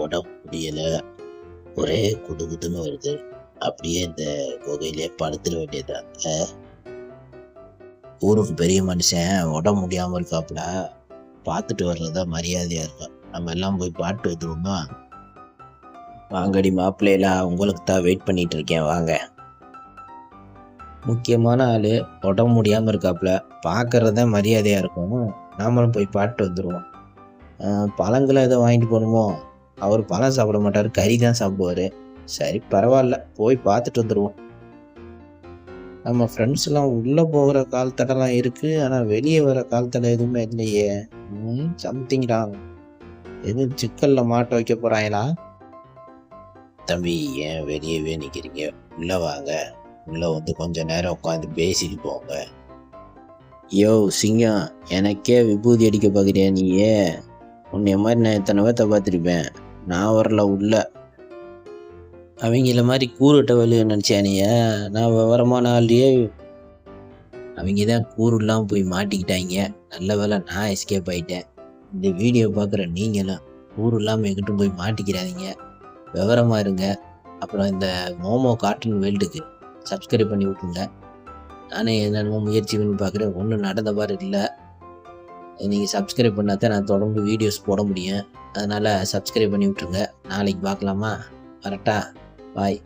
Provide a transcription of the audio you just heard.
உடம்பு முடியலை, ஒரே குது குதுன்னு வருது. அப்படியே இந்த குகையிலே படுத்துட வேண்டியதுதான். ஊருக்கு பெரிய மனுஷன் உடம்பு முடியாமல் இருக்காப்புல, பார்த்துட்டு வர்றதா மரியாதையாக இருக்கும். நம்ம எல்லாம் போய் பாட்டு வந்துருவோமா? வாங்கடி மாப்பிள்ளைலாம், உங்களுக்கு தான் வெயிட் பண்ணிட்டு இருக்கேன், வாங்க. முக்கியமான ஆள் உடம்பு முடியாமல் இருக்காப்புல, பார்க்கறது தான் மரியாதையாக இருக்கும். நாமளும் போய் பாட்டு வந்துடுவோம். பழங்களை எதோ வாங்கிட்டு போகணுமோ? அவர் பழம் சாப்பிட மாட்டார், கறி தான் சாப்பிடுவார். சரி பரவாயில்ல, போய் பார்த்துட்டு வந்துடுவோம். நம்ம ஃப்ரெண்ட்ஸ் எல்லாம் உள்ளே போகிற கால் தடலாம் இருக்குது, ஆனால் வெளியே வர கால் தடை எதுவுமே இல்லையே. சம்திங்டா, எதுவும் சிக்கலில் மாட்ட வைக்க போகிறாங்களா? தம்பி, ஏன் வெளியவே நிற்கிறீங்க? உள்ளே வாங்க, உள்ளே வந்து கொஞ்சம் நேரம் உட்காந்து பேசிட்டு போங்க. யோ சிங்கம், எனக்கே விபூதி அடிக்க பார்க்குறியா நீயே? உன்னைய மாதிரி நான் எத்தனை பேர்த்த பார்த்துருப்பேன். நான் வரல உள்ள. அவங்கள மாதிரி கூறுட்ட வலு நினச்சானிய? நான் விவரமான ஆள்லையே. அவங்க தான் கூறு இல்லாமல் போய் மாட்டிக்கிட்டாங்க. நல்ல வேலை நான் எஸ்கேப் ஆகிட்டேன். இந்த வீடியோ பார்க்குற நீங்களும் கூறு இல்லாமல் எங்கிட்டும் போய் மாட்டிக்கிறாதீங்க, விவரமாக இருங்க. அப்புறம் இந்த மோமோ கார்ட்டூன் வேர்ல்டுக்கு சப்ஸ்கிரைப் பண்ணி விட்டுருங்க. நானே என்னென்னமோ முயற்சி பண்ணி பார்க்குறேன், ஒன்றும் நடந்த மாதிரி இல்லை. நீங்கள் சப்ஸ்கிரைப் பண்ணால் தான் நான் தொடர்ந்து வீடியோஸ் போட முடியும். அதனால் சப்ஸ்கிரைப் பண்ணி விட்ருங்க. நாளைக்கு பார்க்கலாமா? கரெக்டா? பாய்.